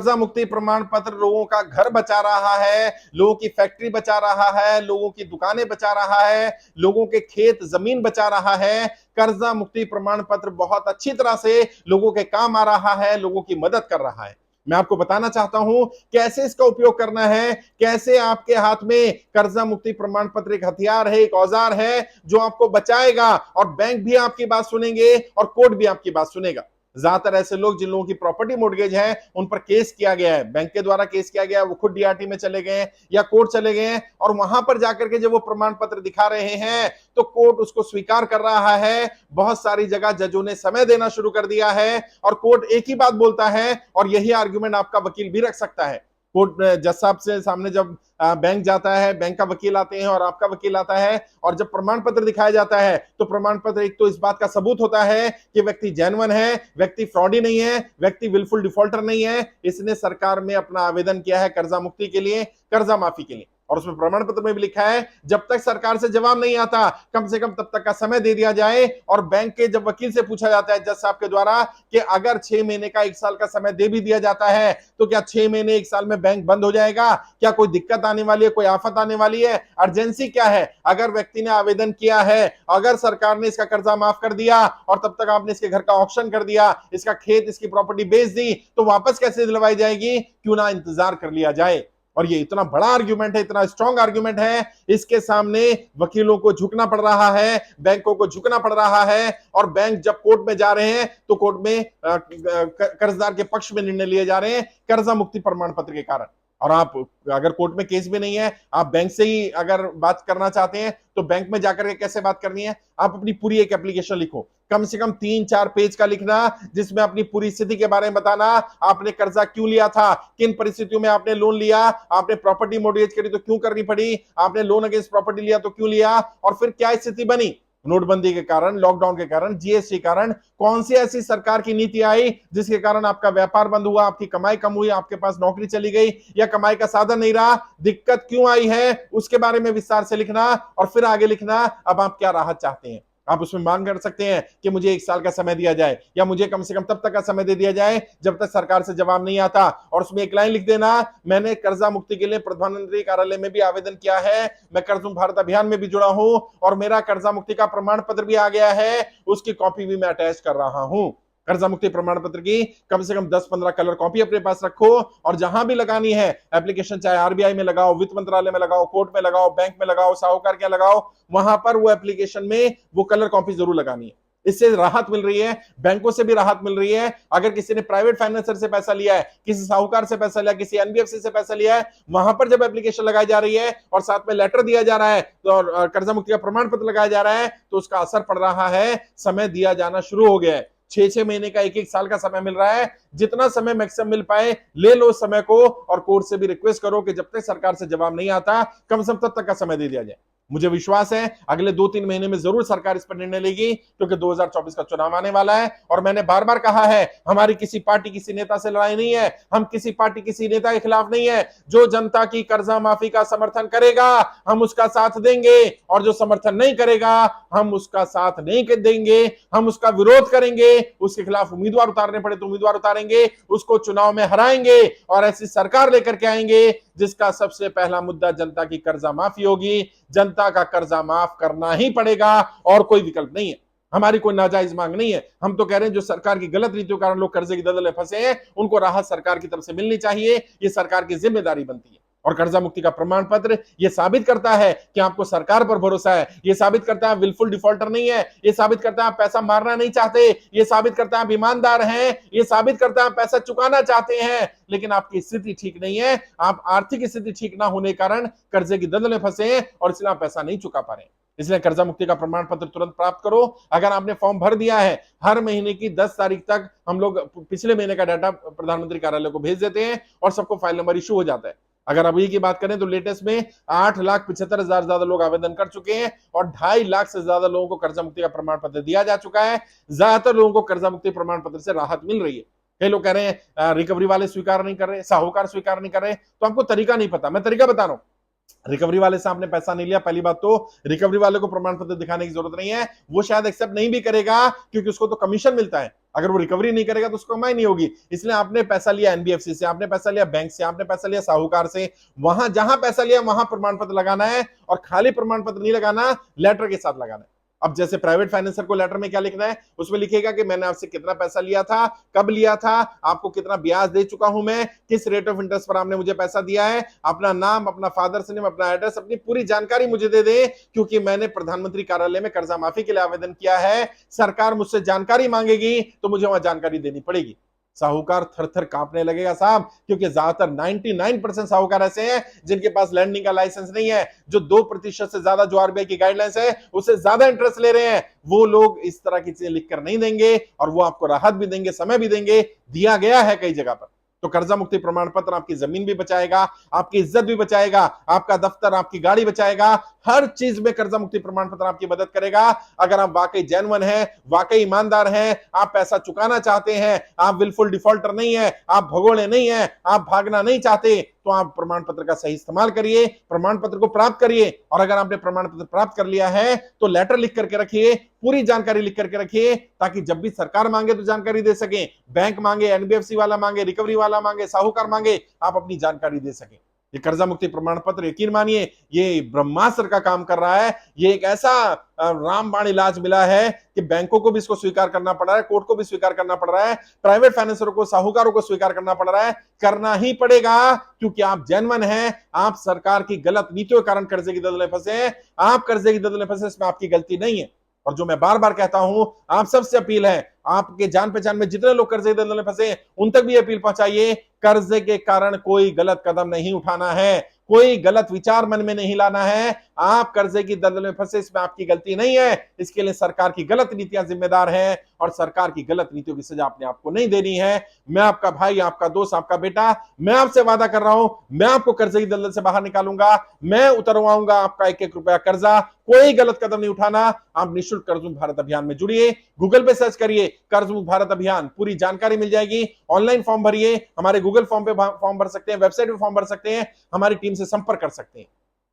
कर्जा मुक्ति प्रमाण पत्र लोगों का घर बचा रहा है, लोगों की फैक्ट्री बचा रहा है, लोगों की दुकानें बचा रहा है, लोगों के खेत जमीन बचा रहा है। कर्जा मुक्ति प्रमाण पत्र बहुत अच्छी तरह से लोगों के काम आ रहा है, लोगों की मदद कर रहा है। मैं आपको बताना चाहता हूं कैसे इसका उपयोग करना है, कैसे आपके हाथ में कर्जा मुक्ति प्रमाण पत्र एक हथियार है, एक औजार है जो आपको बचाएगा, और बैंक भी आपकी बात सुनेंगे और कोर्ट भी आपकी बात सुनेगा। ज्यादातर ऐसे लोग जिन लोगों की प्रॉपर्टी मोर्गेज है उन पर केस किया गया है, बैंक के द्वारा केस किया गया है, वो खुद डीआरटी में चले गए या कोर्ट चले गए, और वहां पर जाकर के जब वो प्रमाण पत्र दिखा रहे हैं तो कोर्ट उसको स्वीकार कर रहा है। बहुत सारी जगह जजों ने समय देना शुरू कर दिया है और कोर्ट एक ही बात बोलता है, और यही आर्गुमेंट आपका वकील भी रख सकता है। कोर्ट जज साहब से सामने जब बैंक जाता है, बैंक का वकील आते हैं और आपका वकील आता है, और जब प्रमाण पत्र दिखाया जाता है तो प्रमाण पत्र एक तो इस बात का सबूत होता है कि व्यक्ति जेन्युइन है, व्यक्ति फ्रॉडी नहीं है, व्यक्ति विलफुल डिफॉल्टर नहीं है, इसने सरकार में अपना आवेदन किया है कर्जा मुक्ति के लिए, कर्जा माफी के लिए। और उसमें प्रमाण पत्र में भी लिखा है जब तक सरकार से जवाब नहीं आता कम से कम तब तक का समय दे दिया जाए। और बैंक के जब वकील से पूछा जाता है जज साहब के द्वारा कि अगर 6 महीने का 1 साल का समय दे भी दिया जाता है तो क्या 6 महीने 1 साल में बैंक बंद हो जाएगा, क्या कोई दिक्कत आने वाली है, कोई आफत आने वाली है, अर्जेंसी क्या है? अगर व्यक्ति ने आवेदन किया है, अगर सरकार ने इसका कर्जा माफ कर दिया और तब तक आपने इसके घर का ऑक्शन कर दिया, इसका खेत, इसकी प्रॉपर्टी बेच दी, तो वापस कैसे दिलवाई जाएगी? क्यों ना इंतजार कर लिया जाए। और ये इतना बड़ा आर्ग्यूमेंट है, इतना स्ट्रॉन्ग आर्ग्यूमेंट है, इसके सामने वकीलों को झुकना पड़ रहा है, बैंकों को झुकना पड़ रहा है। और बैंक जब कोर्ट में जा रहे हैं तो कोर्ट में कर्जदार के पक्ष में निर्णय लिए जा रहे हैं कर्जा मुक्ति प्रमाण पत्र के कारण। और आप अगर कोर्ट में केस भी नहीं है, आप बैंक से ही अगर बात करना चाहते हैं तो बैंक में जाकर के कैसे बात करनी है? आप अपनी पूरी एक एप्लीकेशन लिखो, कम से कम 3-4 पेज का लिखना, जिसमें अपनी पूरी स्थिति के बारे में बताना, आपने कर्जा क्यों लिया था, किन परिस्थितियों में आपने लोन लिया, आपने प्रॉपर्टी मॉर्गेज करी तो क्यों करनी पड़ी, आपने लोन अगेंस्ट प्रॉपर्टी लिया तो क्यों लिया, और फिर क्या स्थिति बनी, नोटबंदी के कारण, लॉकडाउन के कारण, जीएसटी के कारण, कौन सी ऐसी सरकार की नीति आई जिसके कारण आपका व्यापार बंद हुआ, आपकी कमाई कम हुई, आपके पास नौकरी चली गई या कमाई का साधन नहीं रहा, दिक्कत क्यों आई है, उसके बारे में विस्तार से लिखना। और फिर आगे लिखना अब आप क्या राहत चाहते हैं। आप उसमें मांग कर सकते हैं कि मुझे 1 साल का समय दिया जाए, या मुझे कम से कम तब तक का समय दे दिया जाए जब तक सरकार से जवाब नहीं आता। और उसमें एक लाइन लिख देना, मैंने कर्जा मुक्ति के लिए प्रधानमंत्री कार्यालय में भी आवेदन किया है, मैं कर्ज मुक्त भारत अभियान में भी जुड़ा हूं, और मेरा कर्जा मुक्ति का प्रमाण पत्र भी आ गया है, उसकी कॉपी भी मैं अटैच कर रहा हूं। कर्जा मुक्ति प्रमाण पत्र की कम से कम 10-15 कलर कॉपी अपने पास रखो, और जहां भी लगानी है एप्लीकेशन, चाहे आरबीआई में लगाओ, वित्त मंत्रालय में लगाओ, कोर्ट में लगाओ, बैंक में लगाओ, साहूकार के लगाओ, वहां पर वो एप्लीकेशन में वो कलर कॉपी जरूर लगानी है। इससे राहत मिल रही है, बैंकों से भी राहत मिल रही है। अगर किसी ने प्राइवेट फाइनेंसर से पैसा लिया है, किसी साहूकार से पैसा लिया, किसी एनबीएफसी से पैसा लिया है, वहां पर जब एप्लीकेशन लगाई जा रही है और साथ में लेटर दिया जा रहा है तो कर्जा मुक्ति का प्रमाण पत्र लगाया जा रहा है, तो उसका असर पड़ रहा है, समय दिया जाना शुरू हो गया है। 6-6 महीने का, 1-1 साल का समय मिल रहा है, जितना समय मैक्सिमम मिल पाए ले लो समय को, और कोर्ट से भी रिक्वेस्ट करो कि जब तक सरकार से जवाब नहीं आता कम से कम तब तक का समय दे दिया जाए। मुझे विश्वास है अगले 2-3 महीने में जरूर सरकार इस पर निर्णय लेगी, क्योंकि 2024 का चुनाव आने वाला है। और मैंने बार बार कहा है, हमारी किसी पार्टी, किसी नेता से लड़ाई नहीं है, हम किसी पार्टी, किसी नेता के खिलाफ नहीं है। जो जनता की कर्जा माफी का समर्थन करेगा हम उसका साथ देंगे, और जो समर्थन नहीं करेगा हम उसका साथ नहीं देंगे, हम उसका विरोध करेंगे, उसके खिलाफ उम्मीदवार उतारने पड़े तो उम्मीदवार उतारेंगे, उसको चुनाव में हराएंगे, और ऐसी सरकार लेकर के आएंगे जिसका सबसे पहला मुद्दा जनता की कर्जा माफी होगी। जनता का कर्जा माफ करना ही पड़ेगा, और कोई विकल्प नहीं है। हमारी कोई नाजायज मांग नहीं है। हम तो कह रहे हैं जो सरकार की गलत नीतियों के कारण लोग कर्जे की दलदल में फंसे हैं, उनको राहत सरकार की तरफ से मिलनी चाहिए, ये सरकार की जिम्मेदारी बनती है। और कर्जा मुक्ति का प्रमाण पत्र ये साबित करता है कि आपको सरकार पर भरोसा है, ये साबित करता है विलफुल डिफॉल्टर नहीं है, ये साबित करता है आप पैसा मारना नहीं चाहते, ये साबित करता है आप ईमानदार हैं, ये साबित करता है आप पैसा चुकाना चाहते हैं, लेकिन आपकी स्थिति ठीक नहीं है, आप आर्थिक स्थिति ठीक ना होने के कारण कर्जे की दलदल में फंसे हैं और इसलिए आप पैसा नहीं चुका पा रहे। इसलिए कर्जा मुक्ति का प्रमाण पत्र तुरंत प्राप्त करो। अगर आपने फॉर्म भर दिया है, हर महीने की 10 तारीख तक हम लोग पिछले महीने का डाटा प्रधानमंत्री कार्यालय को भेज देते हैं और सबको फाइल नंबर इशू हो जाता है। अगर अभी की बात करें तो लेटेस्ट में 8,75,000 ज्यादा लोग आवेदन कर चुके हैं, और 2.5 लाख से ज्यादा लोगों को कर्जा मुक्ति का प्रमाण पत्र दिया जा चुका है। ज्यादातर लोगों को कर्जा मुक्ति प्रमाण पत्र से राहत मिल रही है। कई लोग कह रहे हैं रिकवरी वाले स्वीकार नहीं कर रहे, साहूकार स्वीकार नहीं कर रहे, तो आपको तरीका नहीं पता। मैं तरीका बता रहा हूं। रिकवरी वाले से आपने पैसा नहीं लिया, पहली बात तो रिकवरी वाले को प्रमाण पत्र दिखाने की जरूरत नहीं है, वो शायद एक्सेप्ट नहीं भी करेगा क्योंकि उसको तो कमीशन मिलता है। अगर वो रिकवरी नहीं करेगा तो उसको कमाई नहीं होगी। इसलिए आपने पैसा लिया एनबीएफसी से, आपने पैसा लिया बैंक से, आपने पैसा लिया साहूकार से, वहां जहां पैसा लिया वहां प्रमाण पत्र लगाना है, और खाली प्रमाण पत्र नहीं लगाना, लेटर के साथ लगाना है। अब जैसे प्राइवेट फाइनेंसर को लेटर में क्या लिखना है, उसमें लिखेगा कि मैंने आपसे कितना पैसा लिया था, कब लिया था, आपको कितना ब्याज दे चुका हूं मैं, किस रेट ऑफ इंटरेस्ट पर आपने मुझे पैसा दिया है, अपना नाम, अपना फादर्स नेम, अपना एड्रेस, अपनी पूरी जानकारी मुझे दे दे, क्योंकि मैंने प्रधानमंत्री कार्यालय में कर्जा माफी के लिए आवेदन किया है। सरकार मुझसे जानकारी मांगेगी तो मुझे वहां जानकारी देनी पड़ेगी। साहूकार थर थर कांपने लगेगा साहब, क्योंकि ज्यादातर 99% साहूकार ऐसे हैं जिनके पास लैंडिंग का लाइसेंस नहीं है, जो 2% से ज्यादा जो आरबीआई की गाइडलाइंस है उससे ज्यादा इंटरेस्ट ले रहे हैं। वो लोग इस तरह की चीजें लिखकर नहीं देंगे, और वो आपको राहत भी देंगे, समय भी देंगे, दिया गया है कई जगह पर। तो कर्जा मुक्ति प्रमाण पत्र आपकी जमीन भी बचाएगा, आपकी इज्जत भी बचाएगा, आपका दफ्तर, आपकी गाड़ी बचाएगा, हर चीज में कर्जा मुक्ति प्रमाण पत्र आपकी मदद करेगा। अगर आप वाकई जेन्युइन हैं, वाकई ईमानदार हैं, आप पैसा चुकाना चाहते हैं, आप विलफुल डिफॉल्टर नहीं है, आप भगोड़े नहीं है, आप भागना नहीं चाहते, तो आप प्रमाण पत्र का सही इस्तेमाल करिए, प्रमाण पत्र को प्राप्त करिए। और अगर आपने प्रमाण पत्र प्राप्त कर लिया है तो लेटर लिख करके रखिए, पूरी जानकारी लिख करके रखिए, ताकि जब भी सरकार मांगे तो जानकारी दे सकें, बैंक मांगे, एनबीएफसी वाला मांगे, रिकवरी वाला मांगे, साहूकार मांगे, आप अपनी जानकारी दे सकें। ये कर्जा मुक्ति प्रमाण पत्र, यकीन मानिए, ये ब्रह्मास्त्र का काम कर रहा है। ये एक ऐसा रामबाण इलाज मिला है कि बैंकों को भी इसको स्वीकार करना पड़ रहा है, कोर्ट को भी स्वीकार करना पड़ रहा है, प्राइवेट फाइनेंसरों को, साहूकारों को स्वीकार करना पड़ रहा है। करना ही पड़ेगा, क्योंकि आप जेन्युइन हैं, आप सरकार की गलत नीतियों के कारण कर्जे की दलदल में फंसे हैं, आप कर्जे की दलदल में फंसे, इसमें आपकी गलती नहीं है। और जो मैं बार बार कहता हूं, आप सबसे अपील है, आपके जान पहचान में जितने लोग कर्जे की दलदल में फंसे उन तक भी अपील पहुंचाइए, कर्जे के कारण कोई गलत कदम नहीं उठाना है, कोई गलत विचार मन में नहीं लाना है। आप कर्जे की दलदल में फंसे, इसमें आपकी गलती नहीं है, इसके लिए सरकार की गलत नीतियां जिम्मेदार हैं, और सरकार की गलत नीतियों की सजा अपने आपको नहीं देनी है। मैं आपका भाई, आपका दोस्त, आपका बेटा, मैं आपसे वादा कर रहा हूं, मैं आपको कर्जे की दलदल से बाहर निकालूंगा, मैं उतरवाऊंगा आपका एक एक रुपया कर्जा। कोई गलत कदम नहीं उठाना। आप निःशुल्क कर्ज मुक्त भारत अभियान में जुड़िए, गूगल पे सर्च करिए कर्ज मुक्त भारत अभियान, पूरी जानकारी मिल जाएगी। ऑनलाइन फॉर्म भरिए, हमारे गूगल फॉर्म पे फॉर्म भर सकते हैं, वेबसाइट पे फॉर्म भर सकते हैं, हमारी टीम से संपर्क कर सकते हैं।